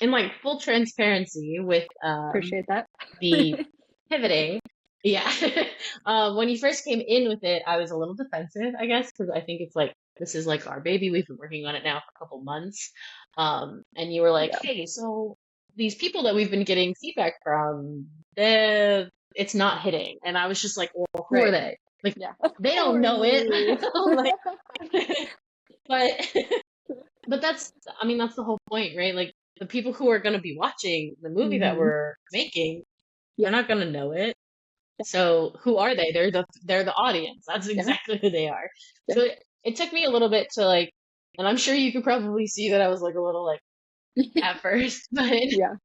in like full transparency with Appreciate that. the pivoting. Yeah. When you first came in with it, I was a little defensive, I guess, because I think it's like this is like our baby. We've been working on it now for a couple months. And you were like, Yeah. hey, so these people that we've been getting feedback from, it's not hitting. And I was just like, well, who are Right. they? Like, Yeah. they Who don't are know it. you? Like, but but I mean, that's the whole point, right? Like the people who are going to be watching the movie that Hmm. we're making, Yeah. they're not going to know it. Yeah. So who are they? They're the audience. That's Yeah. exactly who they are. Yeah. So it took me a little bit to like, and I'm sure you could probably see that I was like a little like at first, Yeah.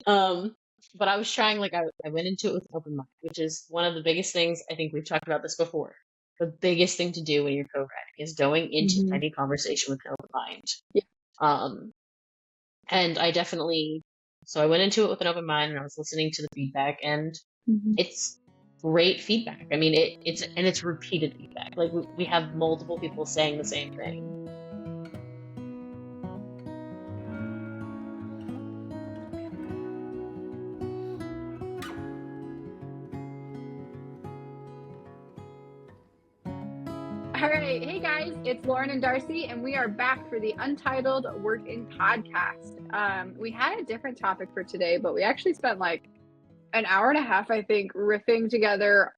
um, but I was trying like I went into it with an open mind, which is one of the biggest things. I think we've talked about this before. The biggest thing to do when you're co-writing is going into Hmm. any conversation with an open mind. Yeah. Um, and I definitely, so I went into it with an open mind and I was listening to the feedback and Hmm. it's great feedback. I mean, it's repeated feedback. Like we have multiple people saying the same thing. All right. Hey guys, it's Lauren and Darcy, and we are back for the Untitled Work-In podcast. We had a different topic for today, but we actually spent like an hour and a half, I think, riffing together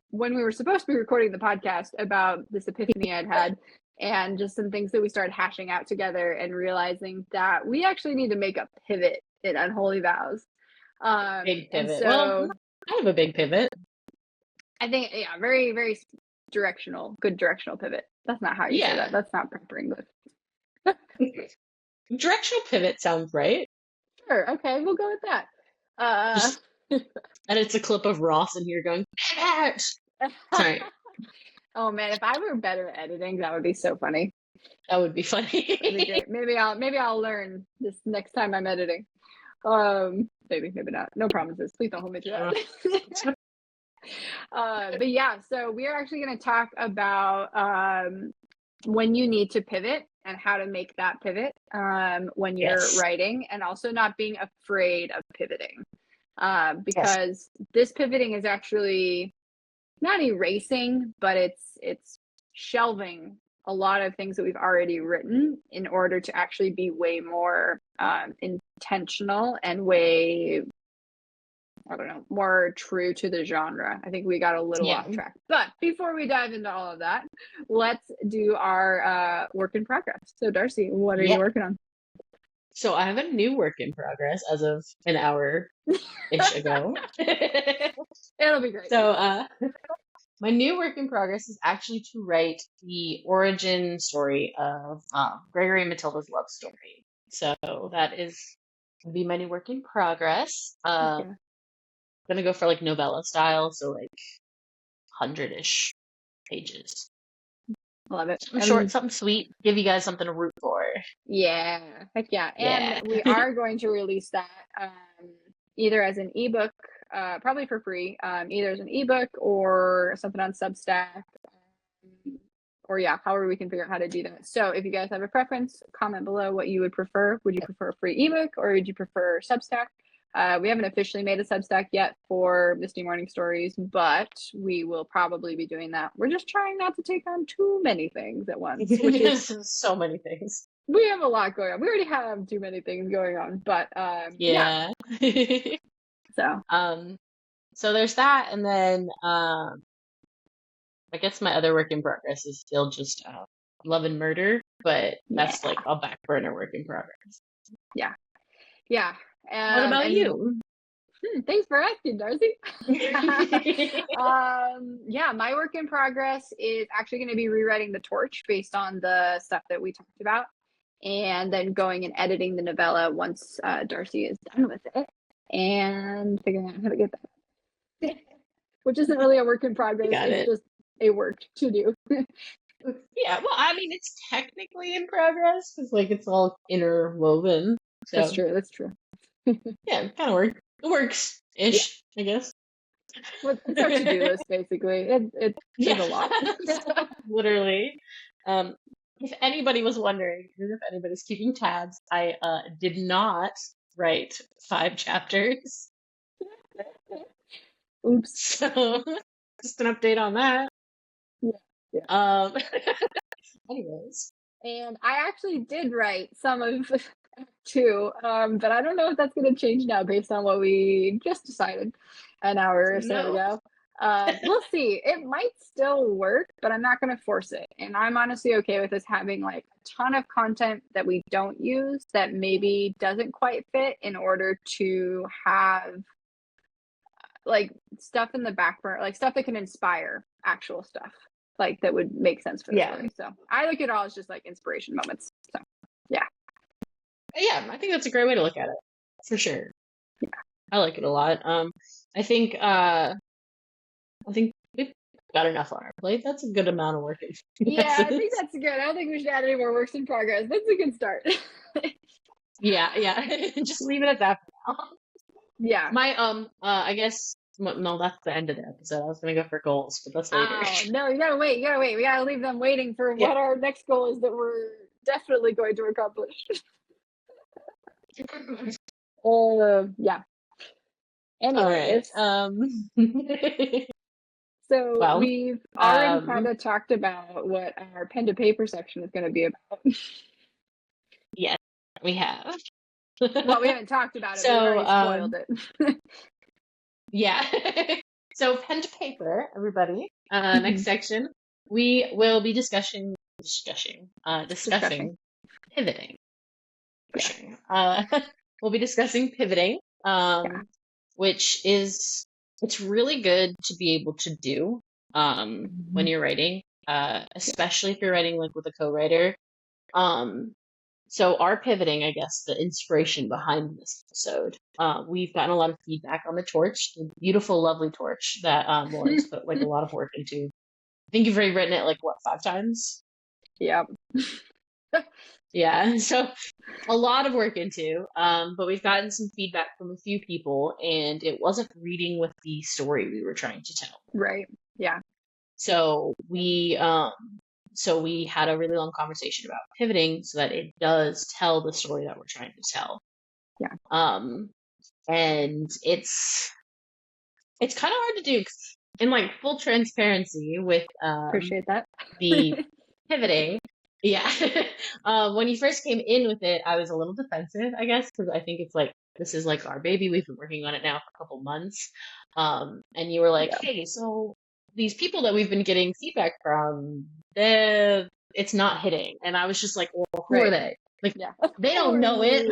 when we were supposed to be recording the podcast about this epiphany I'd had and just some things that we started hashing out together and realizing that we actually need to make a pivot in Unholy Vows. Big And pivot. Well, so kind of a big pivot. I think, yeah, very, very directional, good directional pivot. That's not how you say that. Yeah. That's not proper English. Directional pivot sounds right. Sure. Okay. We'll go with that. Uh, Just and it's a clip of Ross in here going, pivot! Sorry, oh man, if I were better at editing, that would be so funny. that would be That'd be funny. great. Maybe I'll learn this next time I'm editing. Maybe not. No promises. Please don't hold me to that. But yeah, so we are actually going to talk about when you need to pivot and how to make that pivot when you're Yes. writing, and also not being afraid of pivoting. Yes. Because this pivoting is actually not erasing, but it's shelving a lot of things that we've already written in order to actually be way more intentional and way, I don't know, more true to the genre. I think we got a little Yeah. off track. But before we dive into all of that, let's do our work in progress. So Darcy, what are you Yeah. working on? So I have a new work in progress as of an hour-ish ago. It'll be great. So my new work in progress is actually to write the origin story of Gregory and Matilda's love story. So that is gonna be my new work in progress. Yeah. Gonna go for like novella style, so like 100-ish pages. Love it. Something short, something sweet. Give you guys something to root for. Yeah, heck yeah. Yeah. And we are going to release that either as an ebook, probably for free, either as an ebook or something on Substack, or yeah, however we can figure out how to do that. So if you guys have a preference, comment below what you would prefer. Would you prefer a free ebook or would you prefer Substack? We haven't officially made a Substack yet for Misty Morning Stories, but we will probably be doing that. We're just trying not to take on too many things at once, which is So many things. we have a lot going on. We already have too many things going on, but yeah. Yeah. So there's that, and then I guess my other work in progress is still just Love and Murder, but that's Yeah. like a back burner work in progress. Yeah. What about you? Thanks for asking, Darcy. Yeah, my work in progress is actually going to be rewriting The Torch based on the stuff that we talked about, and then going and editing the novella once Darcy is done with it, and figuring out how to get that, which isn't really a work in progress. It's just a work to do. Yeah, well, I mean, it's technically in progress because like it's all interwoven. So. That's true. Yeah, it kind of works. It works-ish, yeah. I guess. Well, it's our to-do list, basically. It's a lot. Literally. if anybody was wondering, and if anybody's keeping tabs, I did not write 5 chapters. Oops. So just an update on that. Yeah. Yeah. Um, anyways, And I actually did write some of two, but I don't know if that's going to change now based on what we just decided an hour or so no. ago. We'll see. It might still work, but I'm not going to force it. And I'm honestly okay with us having like a ton of content that we don't use that maybe doesn't quite fit in order to have like stuff in the back burner, like stuff that can inspire actual stuff, like that would make sense for the Yeah. story. So I look at it all as just like inspiration moments. So yeah. Yeah, I think that's a great way to look at it. For sure. Yeah. I like it a lot. I think we've got enough on our plate. That's a good amount of work. Yeah, I think that's good. I don't think we should add any more works in progress. That's a good start. Yeah. Just leave it at that for now. Yeah. My I guess no, that's the end of the episode. I was gonna go for goals, but that's later. Oh no, you gotta wait. We gotta leave them waiting for Yeah. what our next goal is that we're definitely going to accomplish. Yeah. All right. Anyways, so Well, we've already kind of talked about what our pen to paper section is going to be about. yes, we have. Well, we haven't talked about it, but we've So, already spoiled it. yeah. So pen to paper, everybody. Next section, we will be discussing pivoting. For sure. We'll be discussing pivoting, Yeah. which is it's really good to be able to do when you're writing, especially if you're writing like with a co-writer. So our pivoting, I guess, the inspiration behind this episode, we've gotten a lot of feedback on the torch, the beautiful, lovely torch that Lauren's put like a lot of work into. I think you've already written it like what, 5 times? Yep. Yeah, so a lot of work into, but we've gotten some feedback from a few people, and it wasn't reading with the story we were trying to tell. Right. Yeah. So we had a really long conversation about pivoting so that it does tell the story that we're trying to tell. Yeah. And it's kind of hard to do in like full transparency with Appreciate that. the pivoting. Yeah. When you first came in with it, I was a little defensive, I guess, because I think it's like this is like our baby. We've been working on it now for a couple months. And you were like, Yeah. hey, so these people that we've been getting feedback from, it's not hitting. And I was just like, well, who are they? Like, Yeah. they don't know it.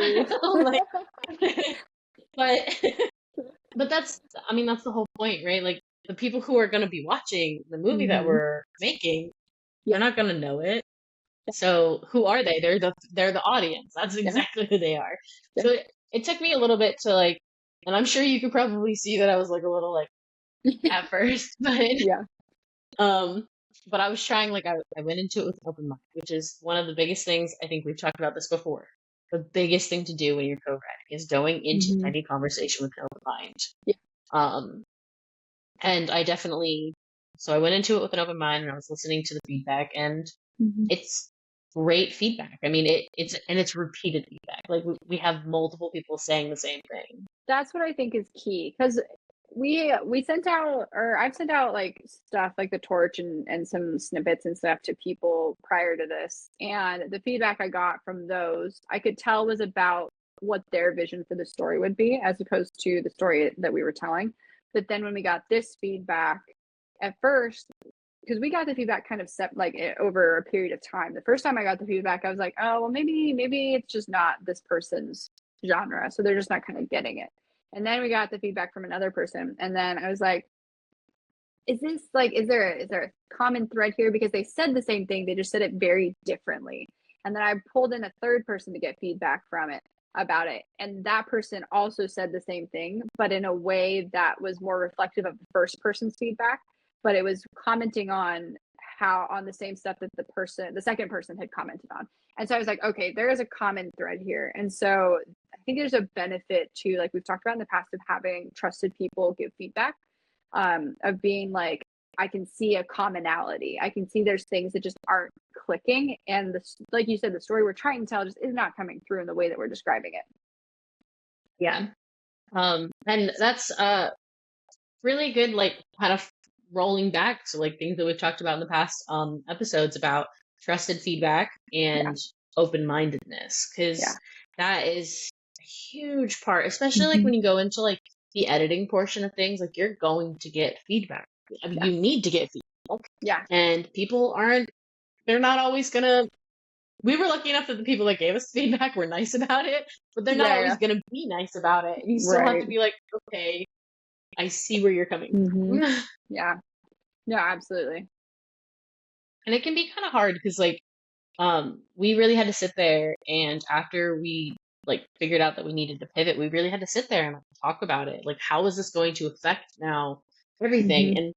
Like, but that's the whole point, right? Like the people who are going to be watching the movie that we're making, they're not going to know it. So who are they? They're the audience. That's exactly who they are. Yeah. So it took me a little bit to like, and I'm sure you could probably see that I was like a little like at first, but Yeah. but I was trying, like I went into it with an open mind, which is one of the biggest things. I think we've talked about this before. The biggest thing to do when you're co-writing is going into any conversation with an open mind. Yeah. And I definitely, so I went into it with an open mind and I was listening to the feedback, and it's great feedback. I mean, it's repeated feedback. Like we have multiple people saying the same thing. That's what I think is key, because we sent out, or I've sent out like stuff like the torch and some snippets and stuff to people prior to this, and the feedback I got from those I could tell was about what their vision for the story would be as opposed to the story that we were telling. But then when we got this feedback at first, because we got the feedback kind of like over a period of time. The first time I got the feedback, I was like, oh, well, maybe it's just not this person's genre, so they're just not kind of getting it. And then we got the feedback from another person, and then I was like, is there a common thread here? Because they said the same thing, they just said it very differently. And then I pulled in a third person to get feedback from it about it, and that person also said the same thing, but in a way that was more reflective of the first person's feedback, but it was commenting on the same stuff that the second person had commented on. And so I was like, okay, there is a common thread here. And so I think there's a benefit to, like we've talked about in the past, of having trusted people give feedback, of being like, I can see a commonality. I can see there's things that just aren't clicking, and this, like you said, the story we're trying to tell just is not coming through in the way that we're describing it. Yeah. And that's really good, like kind of rolling back to like things that we've talked about in the past episodes about trusted feedback Yeah. and open-mindedness, because Yeah. that is a huge part, especially like when you go into like the editing portion of things, like you're going to get feedback. I mean, Yeah. you need to get feedback, Yeah. and people aren't, they're not always gonna, we were lucky enough that the people that gave us feedback were nice about it, but they're not Yeah. always gonna be nice about it. And you still have Right. to be like, okay, I see where you're coming from. Yeah. No, absolutely. And it can be kind of hard because like we really had to sit there, and after we like figured out that we needed to pivot, we really had to sit there and like, talk about it. Like, how is this going to affect now everything? And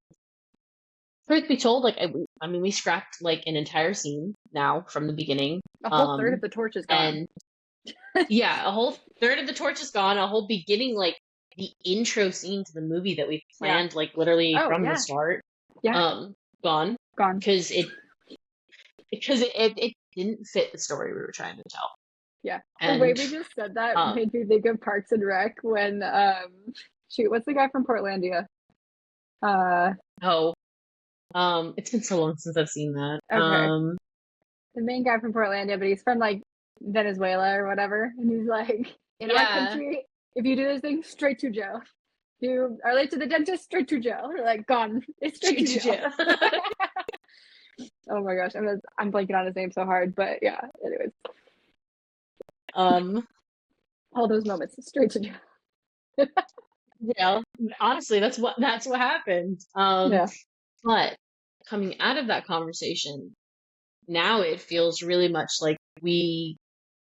truth be told, like I mean, we scrapped like an entire scene now from the beginning. A whole third of the torch is gone. And yeah, a whole third of the torch is gone. A whole beginning, like the intro scene to the movie that we Yeah. planned, like literally Oh, from the yeah. start, Yeah. gone Gone. because it didn't fit the story we were trying to tell. Yeah. The way And we just said that um, made me think of Parks and Rec when shoot, what's the guy from Portlandia? oh, it's been so long since I've seen that. Okay. The main guy from Portlandia, but he's from like Venezuela or whatever. And he's like, in our Yeah, country, if you do this thing, straight to jail. If you are late to the dentist, straight to jail. Or like gone. It's straight to jail. Oh my gosh. I'm blanking on his name so hard, but yeah, anyways. um, All those moments, straight to jail. yeah. Honestly, that's what happened. Yeah. But coming out of that conversation, now it feels really much like we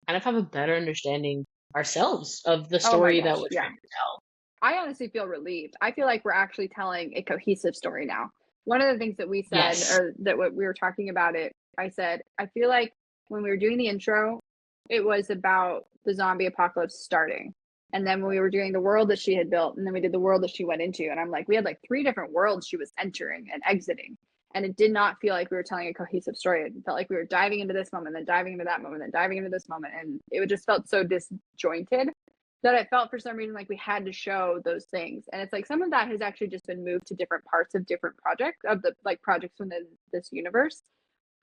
kind of have a better understanding ourselves of the Oh my story that gosh. we're Yeah. trying to tell. I honestly feel relieved. I feel like we're actually telling a cohesive story now. One of the things that we said, Yes. or that what we were talking about it, I said, I feel like when we were doing the intro, it was about the zombie apocalypse starting. And then when we were doing the world that she had built, and then we did the world that she went into, and I'm like, we had like 3 different worlds she was entering and exiting. And it did not feel like we were telling a cohesive story. It felt like we were diving into this moment, then diving into that moment, then diving into this moment. And it just felt so disjointed that it felt for some reason like we had to show those things. And it's like some of that has actually just been moved to different parts of different projects of the like projects within this universe.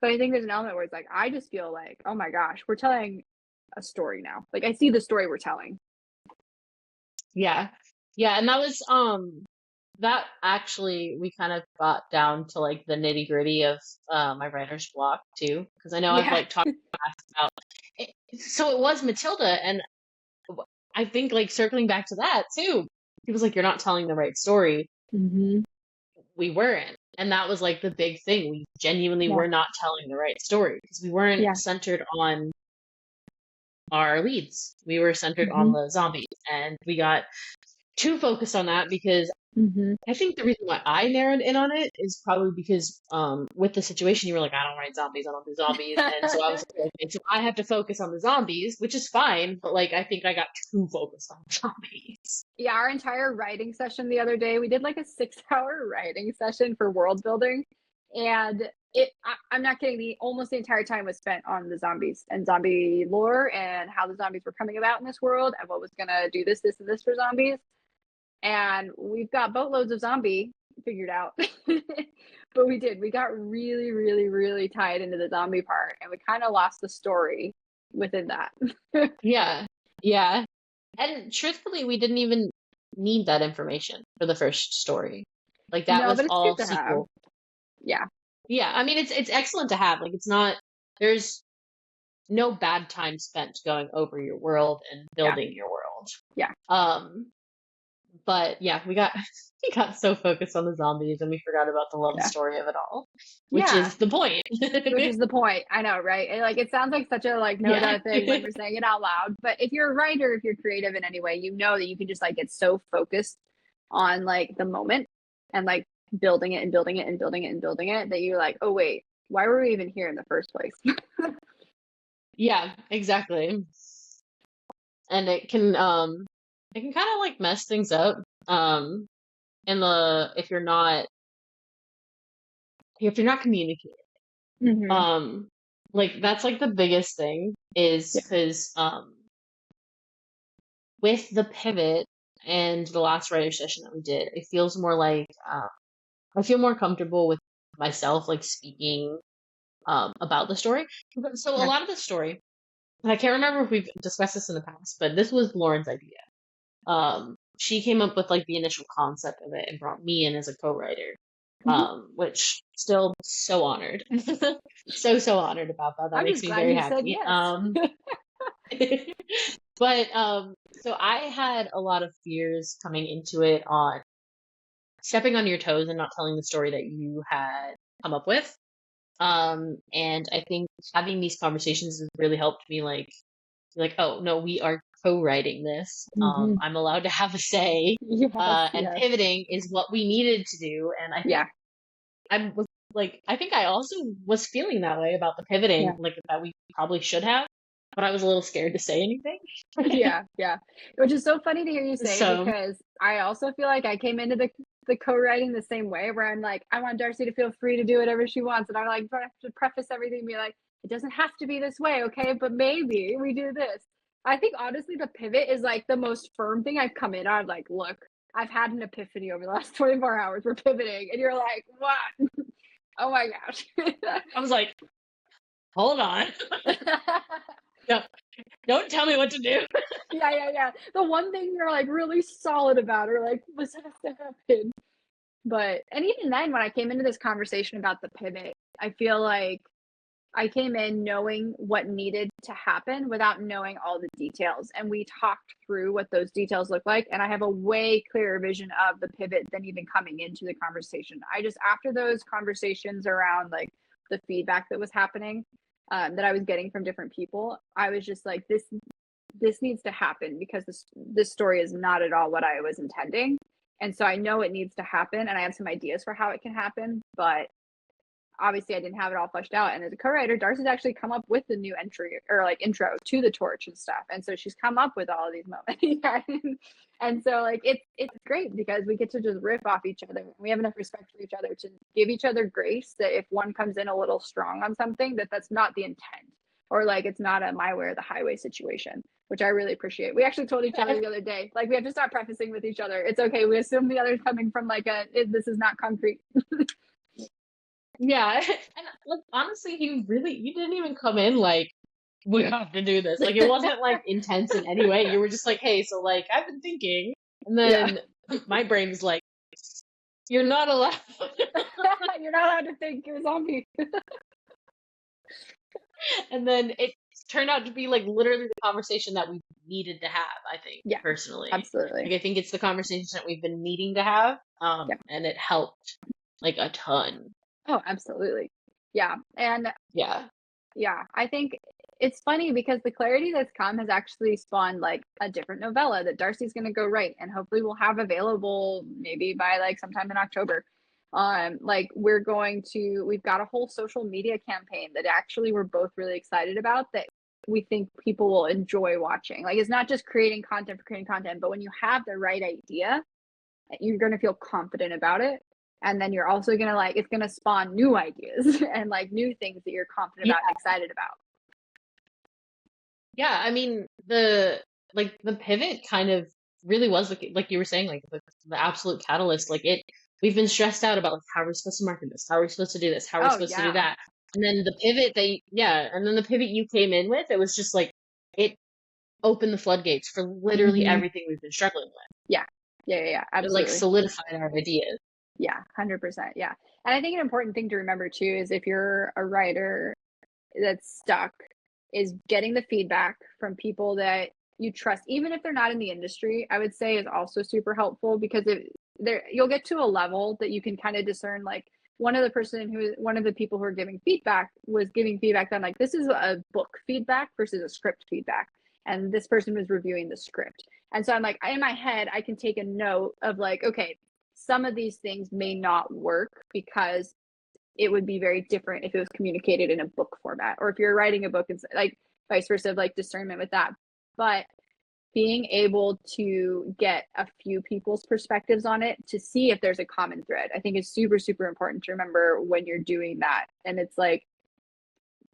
But I think there's an element where it's like I just feel like, oh my gosh, we're telling a story now. Like I see the story we're telling. Yeah. Yeah, and that was that actually we kind of got down to like the nitty-gritty of my writer's block too, because I know I've Yeah. like talked about it. So it was Matilda, and I think like circling back to that too, he was like, you're not telling the right story. We weren't. And that was like the big thing. We genuinely Yeah. were not telling the right story because we weren't Yeah. centered on our leads. We were centered on the zombies. And we got too focused on that because I think the reason why I narrowed in on it is probably because with the situation you were like, I don't write zombies, I don't do zombies. And so I was like, okay, so I have to focus on the zombies, which is fine, but like I think I got too focused on zombies. Yeah, our entire writing session the other day, we did like a 6-hour writing session for world building. And I'm not kidding, almost the entire time was spent on the zombies and zombie lore and how the zombies were coming about in this world and what was gonna do this, this, and this for zombies. And we've got boatloads of zombie figured out. But we got really, really, really tied into the zombie part and we kind of lost the story within that. Yeah. Yeah. And truthfully, we didn't even need that information for the first story. Like that No, was but it's good all to have. sequel. Yeah. Yeah, I mean it's excellent to have. Like it's not, there's no bad time spent going over your world and Yeah. building your world. Yeah. But yeah, we got we got so focused on the zombies and we forgot about the love Yeah. story of it all, which Yeah. is the point. Which is the point. I know, right? And like it sounds like such a like no Yeah. duh thing when we're saying it out loud. But if you're a writer, if you're creative in any way, you know that you can just like get so focused on like the moment and like building it and building it and building it and building it that you're like, oh wait, why were we even here in the first place? Yeah, exactly. And it can kind of like mess things up. In the if you're not if you're not communicating, Mm-hmm. like that's like the biggest thing is Yeah. because with the pivot and the last writer session that we did, it feels more like I feel more comfortable with myself, like speaking about the story. So a Yeah. lot of the story, and I can't remember if we've discussed this in the past, but this was Lauren's idea. She came up with like the initial concept of it and brought me in as a co-writer. Hmm. Which still so honored, so honored about that. That I'm makes just me glad very you said happy. yes. But so I had a lot of fears coming into it on stepping on your toes and not telling the story that you had come up with. And I think having these conversations has really helped me like, oh no, we are co-writing this. Hmm. I'm allowed to have a say. Yes, And yes. pivoting is what we needed to do. And I think Yeah, I was like, I think I also was feeling that way about the pivoting, yeah. like that we probably should have, but I was a little scared to say anything. Yeah, yeah. Which is so funny to hear you say So, because I also feel like I came into the co-writing the same way where I'm like, I want Darcy to feel free to do whatever she wants. And I like to preface everything and be like, it doesn't have to be this way, okay? But maybe we do this. I think honestly the pivot is like the most firm thing I've come in on. Like, look, I've had an epiphany over the last 24 hours. We're pivoting. And you're like, what? Oh my gosh. I was like, hold on. No, don't tell me what to do. Yeah, yeah, yeah. The one thing you're like really solid about, or like, this has to happen. But, and even then, when I came into this conversation about the pivot, I feel like I came in knowing what needed to happen without knowing all the details. And we talked through what those details look like. And I have a way clearer vision of the pivot than even coming into the conversation. I just, after those conversations around like the feedback that was happening, that I was getting from different people, I was just like, this needs to happen because this story is not at all what I was intending. And so I know it needs to happen and I have some ideas for how it can happen, but obviously I didn't have it all fleshed out. And as a co-writer, Darcy's actually come up with the new entry or like intro to the torch and stuff. And so she's come up with all of these moments. And so like it's great because we get to just riff off each other. We have enough respect for each other to give each other grace that if one comes in a little strong on something, that's not the intent. Or like it's not a my way or the highway situation, which I really appreciate. We actually told each other the other day, like we have to start prefacing with each other. It's okay. We assume the other's coming from like this is not concrete. Yeah, and like honestly, you didn't even come in like we have to do this. Like it wasn't like intense in any way. You were just like, hey, so like I've been thinking, and Yeah. then my brain's like, you're not allowed. You're not allowed to think you're a zombie. And then it turned out to be like literally the conversation that we needed to have, I think, Yeah, personally. absolutely. Like I think it's the conversation that we've been needing to have. Yeah. And it helped like a ton. Oh, absolutely. Yeah. And Yeah. yeah, I think it's funny because the clarity that's come has actually spawned like a different novella that Darcy's going to go write and hopefully we'll have available maybe by like sometime in October. Like we've got a whole social media campaign that actually we're both really excited about that we think people will enjoy watching. Like it's not just creating content for creating content, but when you have the right idea, you're going to feel confident about it. And then you're also going to like, it's going to spawn new ideas and like new things that you're confident Yeah. about and excited about. Yeah. I mean, the pivot kind of really was like you were saying, like the absolute catalyst. We've been stressed out about like how we're supposed to market this, how we're supposed to do this, how we're Oh, supposed to do yeah. that. And then and then the pivot you came in with, it was just like, it opened the floodgates for literally Mm-hmm. everything we've been struggling with. Yeah. Yeah. Yeah. Yeah. It like Absolutely. solidified our ideas. Yeah. 100%. Yeah. And I think an important thing to remember too is if you're a writer that's stuck, is getting the feedback from people that you trust, even if they're not in the industry, I would say is also super helpful because you'll get to a level that you can kind of discern like one of the people who are giving feedback was giving feedback on like this is a book feedback versus a script feedback and this person was reviewing the script and so I'm like in my head I can take a note of like okay some of these things may not work because it would be very different if it was communicated in a book format or if you're writing a book and like vice versa like discernment with that but being able to get a few people's perspectives on it to see if there's a common thread, I think is super, super important to remember when you're doing that. And it's like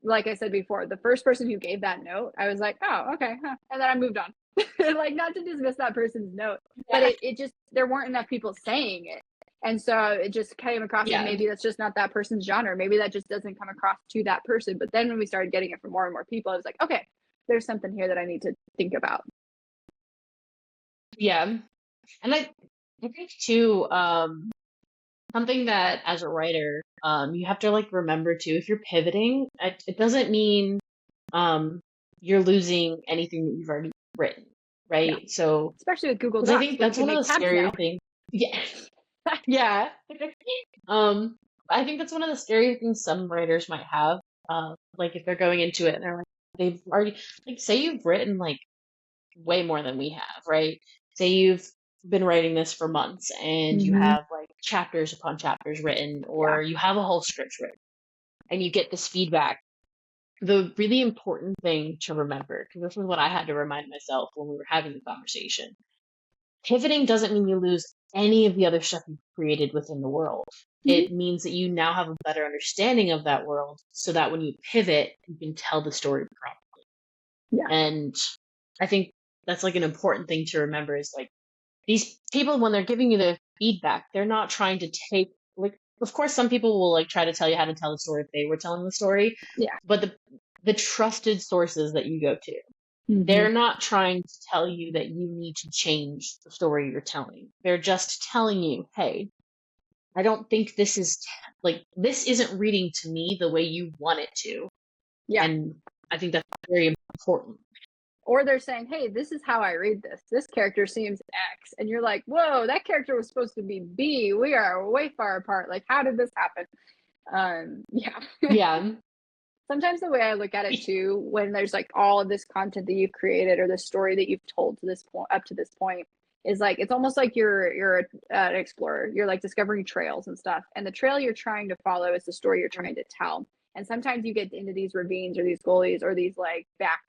I said before, the first person who gave that note, I was like, oh, okay. Huh. And then I moved on. Like, not to dismiss that person's note, but Yeah. it just, there weren't enough people saying it. And so it just came across as Yeah. maybe that's just not that person's genre. Maybe that just doesn't come across to that person. But then when we started getting it from more and more people, I was like, okay, there's something here that I need to think about. Yeah. And I think too, something that as a writer, you have to like remember too, if you're pivoting, it doesn't mean um you're losing anything that you've already written, Yeah. right? So, Especially with Google because I Docs think where you that's can one of make the tabs scarier now. things. Yeah. Yeah. Um, I think that's one of the scary things some writers might have. Like if they're going into it and they're like, they've already, like, say you've written like way more than we have, right? Say you've been writing this for months and you Mm-hmm. have like chapters upon chapters written, Yeah. or you have a whole script written and you get this feedback. The really important thing to remember, because this is what I had to remind myself when we were having the conversation, pivoting doesn't mean you lose any of the other stuff you've created within the world. Mm-hmm. It means that you now have a better understanding of that world so that when you pivot, you can tell the story properly. Yeah. And I think that's like an important thing to remember is like these people, when they're giving you the feedback, they're not trying to take, like, of course, some people will like try to tell you how to tell the story if they were telling the story, Yeah. but the trusted sources that you go to, Mm-hmm. they're not trying to tell you that you need to change the story you're telling. They're just telling you, hey, I don't think this is like, this isn't reading to me the way you want it to. Yeah. And I think that's very important. Or they're saying, hey, this is how I read this. This character seems X. And you're like, whoa, that character was supposed to be B. We are way far apart. Like, how did this happen? Yeah. Yeah. Sometimes the way I look at it too, when there's like all of this content that you've created or the story that you've told to this point up to this point, is like it's almost like you're an explorer. You're like discovering trails and stuff, and the trail you're trying to follow is the story you're trying to tell. And sometimes you get into these ravines or these gullies or these like back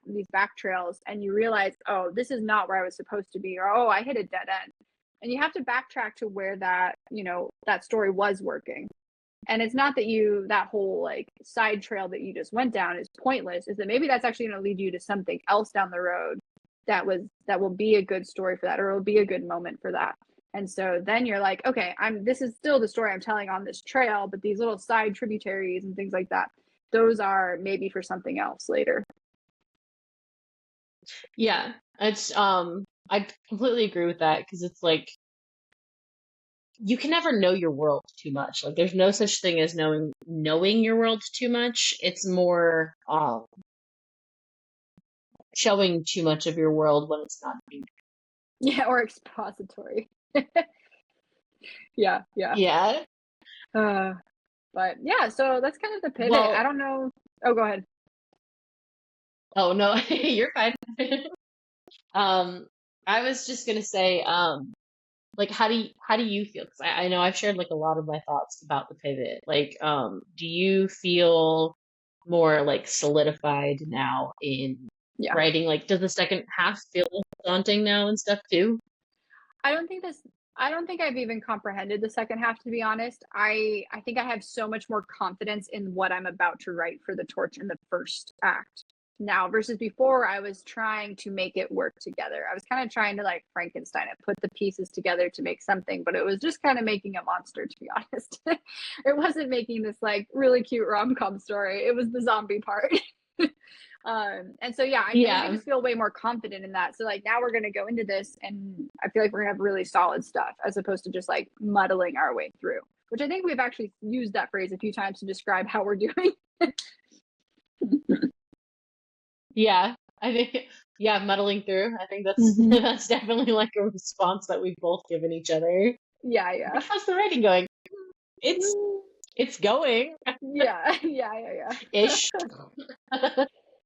trails, and you realize, oh, this is not where I was supposed to be, or oh, I hit a dead end, and you have to backtrack to where that that story was working. And it's not that that whole like side trail that you just went down is pointless, is that maybe that's actually going to lead you to something else down the road that will be a good story for that, or it'll be a good moment for that. And so then you're like, okay, this is still the story I'm telling on this trail, but these little side tributaries and things like that, those are maybe for something else later. Yeah. It's I completely agree with that because it's like you can never know your world too much. Like there's no such thing as knowing your world too much. It's more showing too much of your world when it's not being. Yeah, or expository. Yeah, yeah. Yeah. But yeah, so that's kind of the pivot. I Well, don't know. Oh, go ahead. oh no, you're fine. I was just gonna say, like how do you feel? Because I know I've shared like a lot of my thoughts about the pivot. Like, do you feel more like solidified now in Yeah. writing? Like, does the second half feel daunting now and stuff too? I don't think this I don't think I've even comprehended the second half, to be honest. I think I have so much more confidence in what I'm about to write for the torch in the first act now versus before. I was trying to make it work together. I was kind of trying to like Frankenstein it, put the pieces together to make something, but it was just kind of making a monster, to be honest. It wasn't making this like really cute rom-com story. It was the zombie part. And so yeah, I think I Yeah. just feel way more confident in that. So like now we're gonna go into this and I feel like we're gonna have really solid stuff as opposed to just like muddling our way through. Which I think we've actually used that phrase a few times to describe how we're doing. Yeah. I think yeah, muddling through. I think that's Mm-hmm. that's definitely like a response that we've both given each other. Yeah, yeah. Like, how's the writing going? It's it's going Yeah, yeah, yeah, yeah. ish.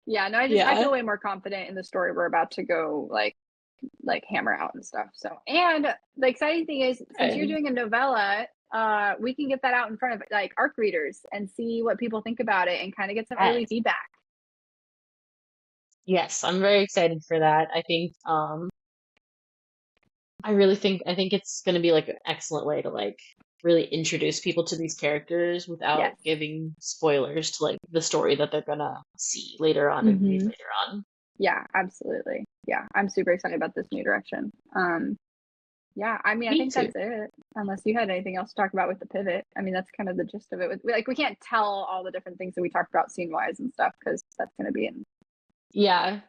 Yeah, no, I feel Yeah. way more confident in the story we're about to go like hammer out and stuff. So, and the exciting thing is since you're Good. doing a novella, we can get that out in front of like ARC readers and see what people think about it and kind of get some early Yes. feedback. Yes, I'm very excited for that. I think I think it's going to be like an excellent way to like really introduce people to these characters without Yes. giving spoilers to like the story that they're gonna see later on and read Hmm. later on. Yeah, absolutely. Yeah, I'm super excited about this new direction. Yeah, I mean, I Me think too. that's it. Unless you had anything else to talk about with the pivot. I mean, that's kind of the gist of it. With like, we can't tell all the different things that we talked about scene wise and stuff because that's going to be in. Yeah.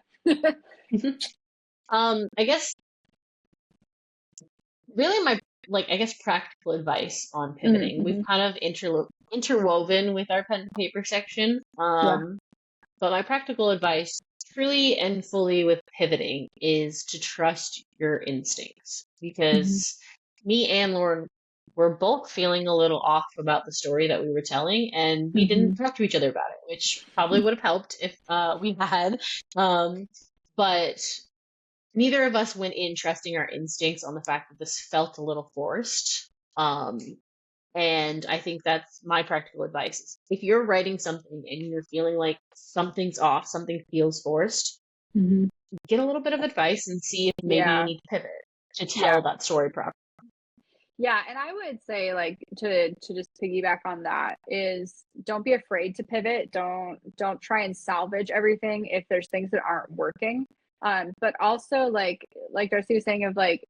I guess really my like I guess practical advice on pivoting. We've Mm-hmm. kind of interwoven with our pen and paper section. Yeah. But my practical advice, truly and fully with pivoting, is to trust your instincts Hmm. because me and Lauren were both feeling a little off about the story that we were telling, and we Hmm. didn't talk to each other about it, which probably would have helped if we had. Um, but neither of us went in trusting our instincts on the fact that this felt a little forced. Um, and I think that's my practical advice. If you're writing something and you're feeling like something's off, something feels forced, Hmm. get a little bit of advice and see if maybe you Yeah. need to pivot to Yeah. tell that story properly. Yeah, and I would say like to just piggyback on that is don't be afraid to pivot. Don't try and salvage everything if there's things that aren't working. But also like Darcy was saying of like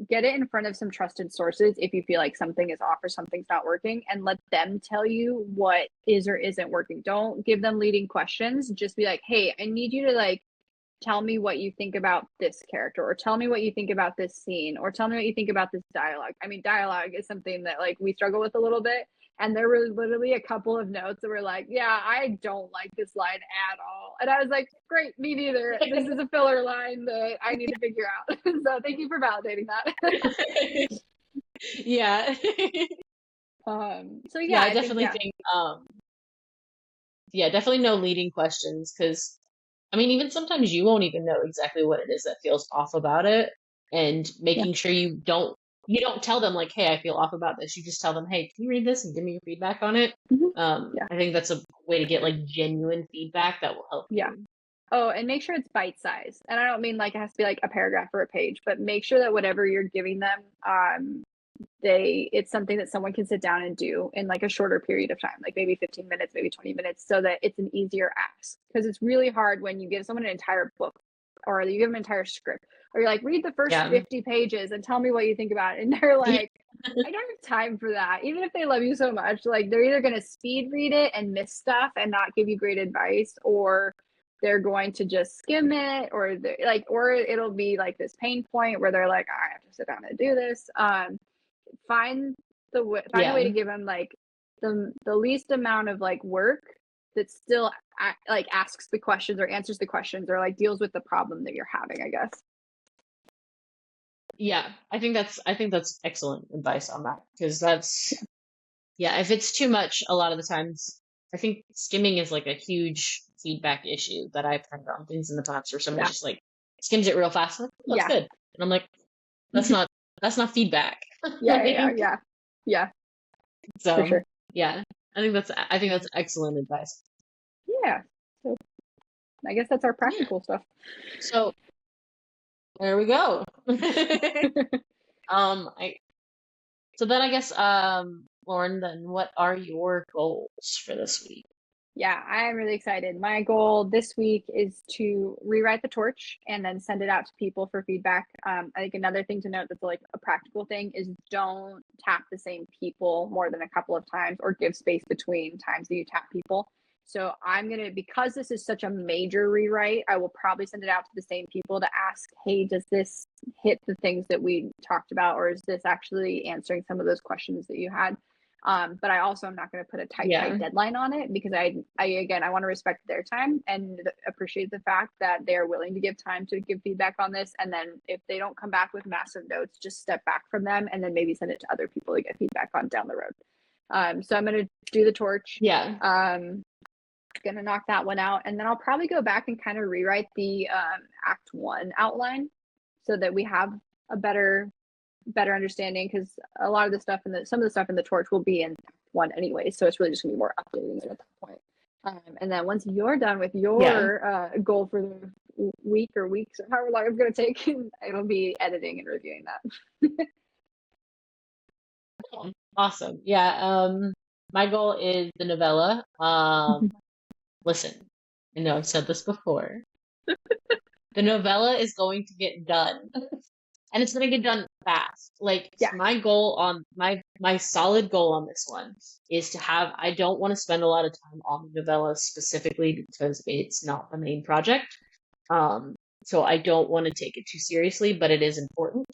get it in front of some trusted sources if you feel like something is off or something's not working and let them tell you what is or isn't working. Don't give them leading questions. Just be like, "Hey, I need you to like tell me what you think about this character or tell me what you think about this scene or tell me what you think about this dialogue." I mean, dialogue is something that like we struggle with a little bit, and there were literally a couple of notes that were like, "Yeah, I don't like this line at all," and I was like, "Great, me neither. This is a filler line that I need to figure out." So thank you for validating that. Yeah. So Yeah, yeah, I I think definitely yeah. think yeah, definitely no leading questions because I mean even sometimes you won't even know exactly what it is that feels off about it and Yeah. making sure you don't tell them like, hey, I feel off about this. You just tell them, hey, can you read this and give me your feedback on it? Mhm. Yeah. I think that's a way to get like genuine feedback that will help Yeah. you. Oh, and make sure it's bite size. And I don't mean like it has to be like a paragraph or a page, but make sure that whatever you're giving them, it's something that someone can sit down and do in like a shorter period of time, like maybe 15 minutes, maybe 20 minutes, so that it's an easier ask. Because it's really hard when you give someone an entire book or you give them an entire script, or you're like, read the first Yeah. 50 pages and tell me what you think about it. And they're Yeah. like, I don't have time for that. Even if they love you so much, like they're either going to speed read it and miss stuff and not give you great advice, or they're going to just skim it, or like, or it'll be like this pain point where they're like, I have to sit down and do this. Find find a way to Yeah. give them like the least amount of like work that still like asks the questions or answers the questions or like deals with the problem that you're having, I guess. Yeah. I think that's excellent advice on that because Yeah. that's yeah, if it's too much, a lot of the times, I think skimming is like a huge feedback issue that I've had on things in the past where someone Yeah. just like skims it real fast, like, oh, that's Yeah. good. And I'm like, that's not that's not feedback. Yeah. Yeah. Yeah. Yeah. For So sure. yeah, I think that's excellent advice. Yeah. So I guess that's our Yeah. practical stuff. So there we go. I so then I guess Lauren, then what are your goals for this week? Yeah, I am really excited. My goal this week is to rewrite the torch and then send it out to people for feedback. I think another thing to note that's like a practical thing is don't tap the same people more than a couple of times or give space between times that you tap people. So I'm going to, because this is such a major rewrite, I will probably send it out to the same people to ask, hey, does this hit the things that we talked about? Or is this actually answering some of those questions that you had? But I also am not going to put a tight Yeah. deadline on it because I want to respect their time and appreciate the fact that they are willing to give time to give feedback on this. And then if they don't come back with massive notes, just step back from them and then maybe send it to other people to get feedback on down the road. So I'm going to do the torch. Yeah. Gonna knock that one out, and then I'll probably go back and kind of rewrite the Act One outline so that we have a better understanding, because a lot of the stuff in the some of the stuff in the torch will be in Act One anyway, so it's really just gonna be more updating it at that point. And then once you're done with Yeah. your goal for the week or weeks or however long it's going to take, it'll be editing and reviewing that. Awesome. Yeah. My goal is the novella. Listen, I know I've said this before. The novella is going to get done. And it's going to get done fast. Like Yeah, my goal on my solid goal on this one is to have, I don't want to spend a lot of time on the novella specifically because it's not the main project. Um, so I don't want to take it too seriously, but it is important.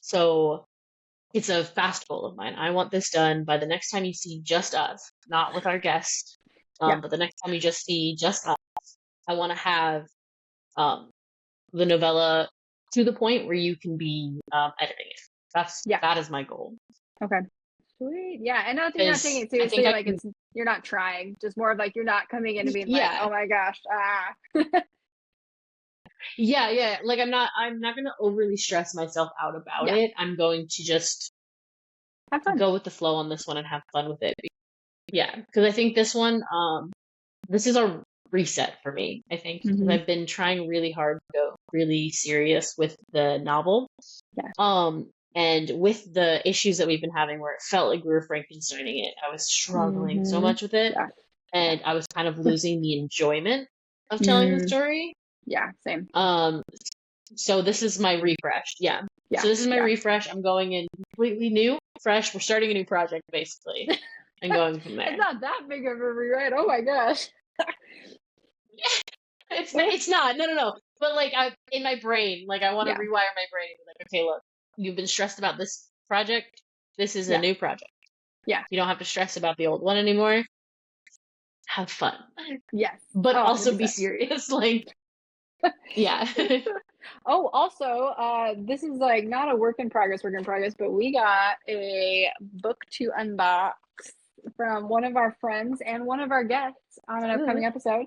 So it's a fast goal of mine. I want this done by the next time you see just us, not with our guest. yeah, But the next time you just see just us, I want to have um, the novella to the point where you can be editing it. yeah. That is my goal. Okay. Sweet. Yeah. And not that you're not taking Because it I think seriously, I like can, you're not trying, just more of like you're not coming in and being like, yeah, oh my gosh, yeah. Like I'm not gonna overly stress myself out about yeah, it. I'm going to just have fun. go with the flow on this one and have fun with it. Yeah, because I think this one, this is a reset for me. I think because Mm-hmm. I've been trying really hard to go really serious with the novel. Yeah. And with the issues that we've been having where it felt like we were Frankensteining it, I was struggling so Mm-hmm. much with it. Yeah. Yeah. And I was kind of losing the enjoyment of telling the Mm, story. yeah. Same. Um, so this is my refresh. Yeah. Yeah. So this is my Yeah. refresh. I'm going in completely new, fresh. We're starting a new project basically and going from It's there. not that big of a rewrite. Oh my gosh. It's not. No. But like in my brain, like I want to Yeah. rewire my brain and be like, okay, look, you've been stressed about this project. This is a Yeah. new project. Yeah. You don't have to stress about the old one anymore. Have fun. Yes. But Oh, also be 100%. serious. Like, yeah. Oh, also, this is like not a work in progress, but we got a book to unbox from one of our friends and one of our guests on an upcoming episode.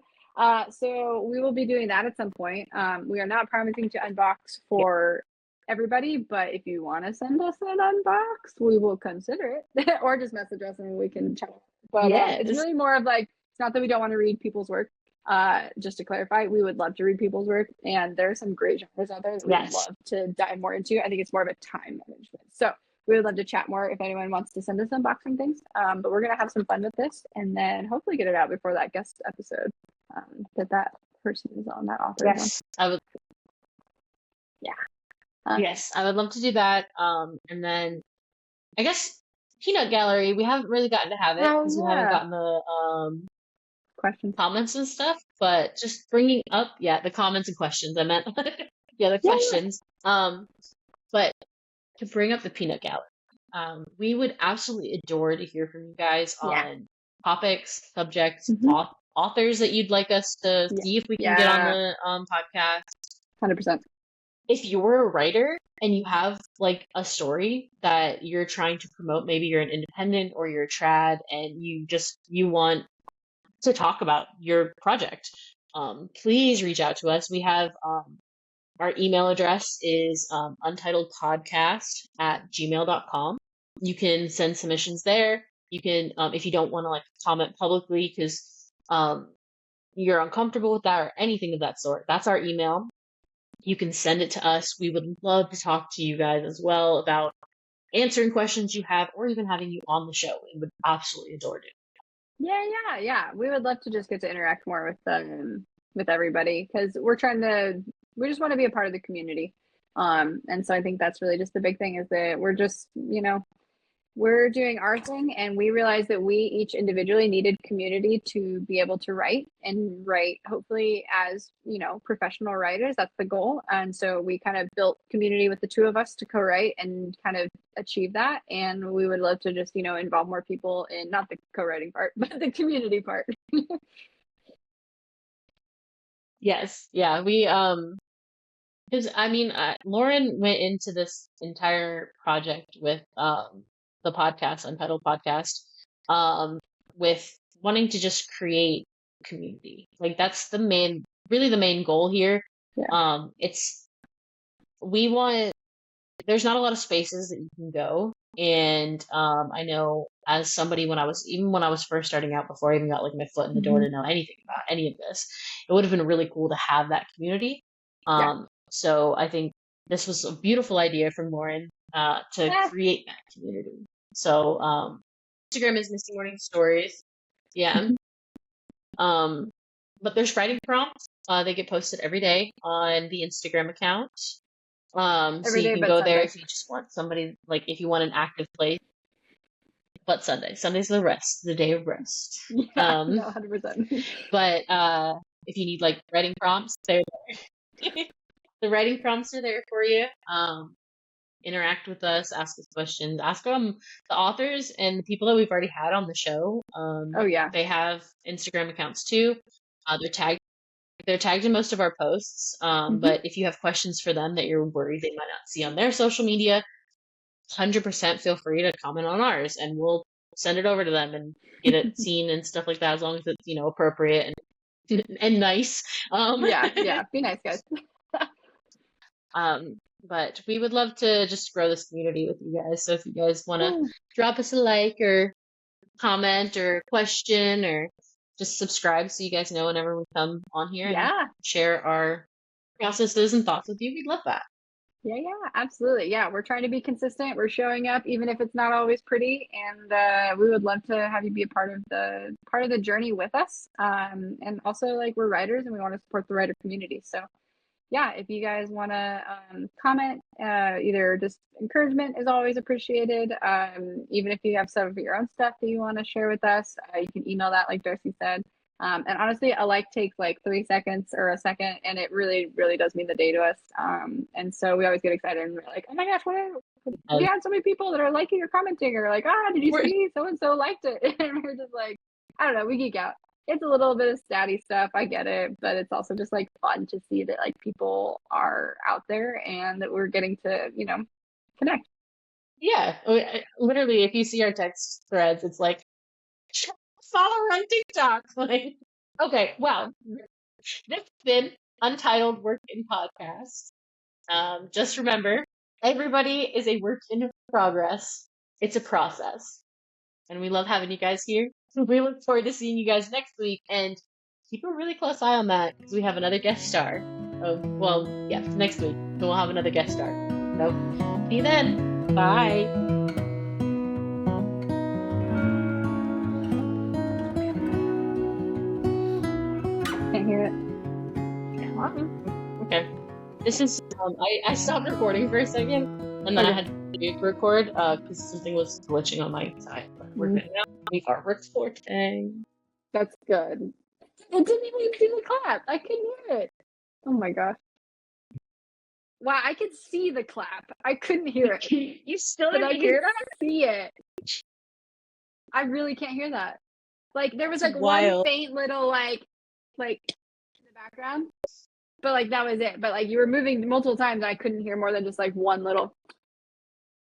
So we will be doing that at some point. We are not promising to unbox Yeah. for everybody, but if you want to send us an unbox, we will consider it, or just message us and we can chat. But it's Yes. really more of like, it's not that we don't want to read people's work. Just to clarify, we would love to read people's work, and there are some great genres out there that we would Yes. love to dive more into. I think it's more of a time management. So we would love to chat more if anyone wants to send us unboxing things. But we're gonna have some fun with this, and then hopefully get it out before that guest episode that person is on, that author is on. Yes. I would. Yeah. Yes, I would love to do that. And then I guess peanut gallery. We haven't really gotten to have it Oh because we haven't yeah. gotten the Questions. comments and stuff. But just bringing up, yeah, the comments and questions. I meant, yeah, the Yeah. questions. But to bring up the peanut gallery, we would absolutely adore to hear from you guys Yeah. on topics, subjects, Mm-hmm. authors that you'd like us to Yeah. see if we can get on Yeah. the podcast. 100%. If you're a writer and you have like a story that you're trying to promote, maybe you're an independent or you're a trad and you want to talk about your project, please reach out to us. We have our email address is untitledpodcast@gmail.com. You can send submissions there. You can, if you don't want to like comment publicly because you're uncomfortable with that or anything of that sort, that's our email. You can send it to us. We would love to talk to you guys as well about answering questions you have or even having you on the show. We would absolutely adore it. Yeah. We would love to just get to interact more with everybody because we just want to be a part of the community. And so I think that's really just the big thing is that we're just, we're doing our thing and we realized that we each individually needed community to be able to write and write hopefully as professional writers. That's the goal. And so we kind of built community with the two of us to co-write and kind of achieve that. And we would love to just involve more people in not the co-writing part but the community part. Yes. Yeah. We, because I mean, Lauren went into this entire project with the podcast, Untitled Podcast, with wanting to just create community. Like that's really the main goal here. Yeah. It's we want. There's not a lot of spaces that you can go And I know as somebody when I was first starting out, before I even got like my foot in the door Hmm. to know anything about any of this, it would have been really cool to have that community. Yeah. So I think this was a beautiful idea from Lauren to Eh, create that community. So Instagram is Misty Morning Stories. Yeah. Um, but there's writing prompts. They get posted every day on the Instagram account. So every you day can but go there Sunday. if you just want somebody, like if you want an active place, but Sunday. Sunday's the rest, the day of rest. Yeah, Um, no, 100%. but if you need like writing prompts, they're there. The writing prompts are there for you. Interact with us, ask us questions, ask the authors and the people that we've already had on the show. Oh yeah. They have Instagram accounts too. They're tagged in most of our posts. Hmm. But if you have questions for them that you're worried they might not see on their social media, 100% feel free to comment on ours and we'll send it over to them and get it seen and stuff like that, as long as it's, appropriate and nice. Yeah, yeah. Be nice, guys. But we would love to just grow this community with you guys. So if you guys want to drop us a like or comment or question or just subscribe so you guys know whenever we come on here and Yeah. share our processes and thoughts with you, we'd love that. Yeah, yeah, absolutely. Yeah, we're trying to be consistent. We're showing up, even if it's not always pretty, and we would love to have you be a part of the journey with us. And also, like, we're writers, and we want to support the writer community. So, yeah, if you guys want to comment, either just encouragement is always appreciated. Even if you have some of your own stuff that you want to share with us, you can email that, like Darcy said. And honestly, a like takes like 3 seconds or a second, and it really, really does mean the day to us. And so we always get excited and we're like, oh my gosh, we Um, had so many people that are liking or commenting, or like, did you we're, see so and so liked it? And we're just like, I don't know, we geek out. It's a little bit of statty stuff, I get it, but it's also just like fun to see that like people are out there and that we're getting to, connect. yeah, literally, if you see our text threads, it's like, follow her on TikTok. Like, okay, well, this has been Untitled Work in Podcast. Just remember, everybody is a work in progress. It's a process. And we love having you guys here. We look forward to seeing you guys next week and keep a really close eye on that because we have another guest star. Oh, well, yeah, next week. So we'll have another guest star. So, see you then. Bye. Can't hear it. Okay. This is, I stopped recording for a second and then I had to record because something was glitching on my side. But we're good now. We are recording. That's good. It didn't even do the clap. I couldn't hear it. Oh my gosh. Wow, I could see the clap. I couldn't hear it, You still but I didn't could hear that? see it. I really can't hear that. Like there was It's like one wild. faint little like in the background, but like that was it. But like you were moving multiple times, and I couldn't hear more than just like one little.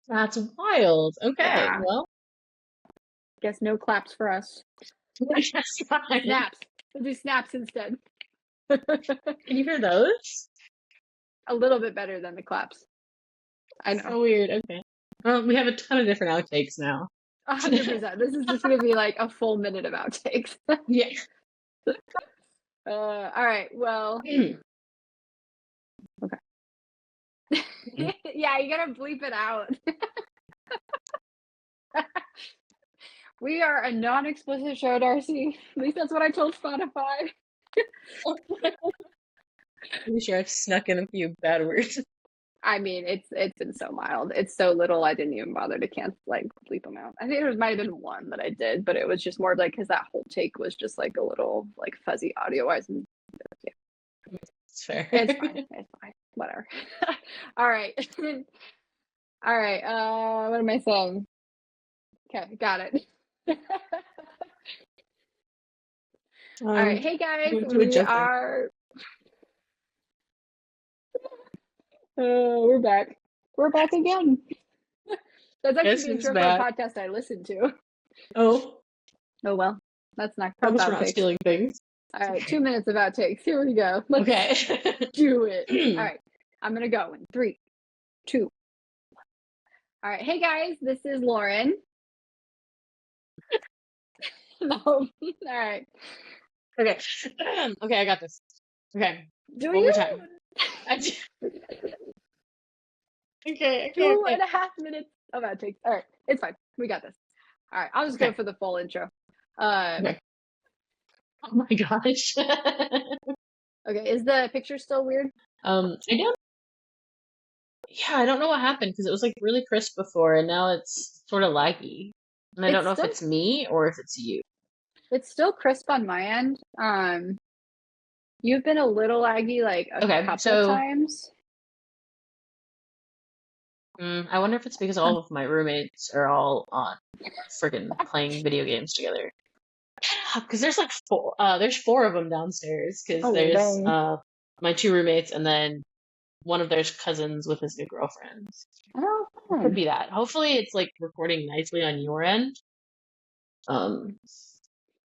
That's wild. Okay, Yeah, well, guess no claps for us. that's fine. Snaps. We'll do snaps instead. Can you hear those? A little bit better than the claps. I know. So weird. Okay. Well, we have a ton of different outtakes now. 100%. This is just gonna be like a full minute of outtakes. Yeah. All right. Well, okay. Yeah, you gotta bleep it out. We are a non-explicit show, Darcy. At least that's what I told Spotify. I'm sure I've snuck in a few bad words. I mean, it's been so mild. It's so little I didn't even bother to like bleep them out. I think there might have been one that I did, but it was just more like because that whole take was just like a little like fuzzy audio wise. And It's fair. it's fine. It's fine. Whatever. All right. All right. What am I saying? Okay, got it. All right. Hey guys, Going to a we joke. are. We're back. We're back again. That's actually Guess the who's intro for a back? podcast I listened to. Oh, Oh well, that's not promise that's we're not outtakes. stealing things. All right, 2 minutes of outtakes. Here we go. Let's Okay. do it. All right, I'm gonna go in 3, 2. All right. Hey guys, this is Lauren. No. All right. Okay. Okay, I got this. Okay. Do One more you? time. Okay, okay, Two okay. and a half minutes of outtakes. All right. It's fine. We got this. All right. I'll just go Okay. for the full intro. Okay. Oh my gosh. Okay. Is the picture still weird? I don't, yeah, I don't know what happened because it was like really crisp before and now it's sort of laggy. And I don't It's know if still it's me or if it's you. it's still crisp on my end. You've been a little laggy like a Okay, couple so times. I wonder if it's because all of my roommates are all on friggin' playing video games together. Because there's like there's four of them downstairs. Because Oh there's dang. my two roommates and then one of their cousins with his new girlfriend. Oh, It could fun. be that. Hopefully, it's like recording nicely on your end. Um,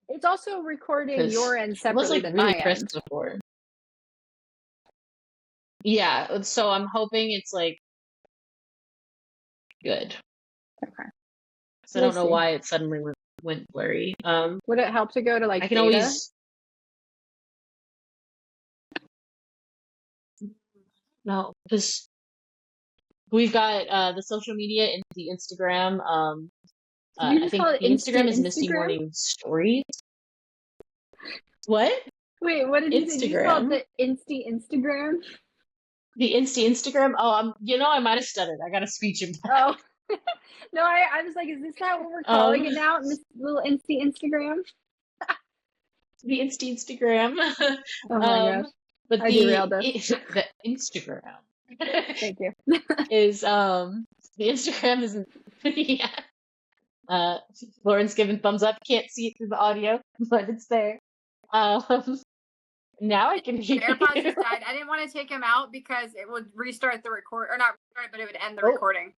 It's also recording because your end it was separately like than really my crisp end. before. Yeah, so I'm hoping it's like good. Okay. So I We'll don't know see. why it suddenly went blurry. Would it help to go to I like can data? always no because we've got the social media and the Instagram. Did you I just call think it the Instagram Insty is Misty Instagram? Morning Stories. What? Wait, what did you say? Did you just call it Instagram? the Insty Instagram? The Instagram? Oh, I might have stuttered. I got a speech impediment. Oh. No, I was like, is this not what we're calling it Um, now? This little Insty Instagram? the Instagram. Oh my um, gosh. but I derailed us. the Instagram Thank you. is the Instagram is yeah. Uh, Lauren's giving thumbs up. Can't see it through the audio, but it's there. Um, now I can hear AirPods you. just died. I didn't want to take him out because it would restart the record, or not restart it, but it would end the Oh, recording.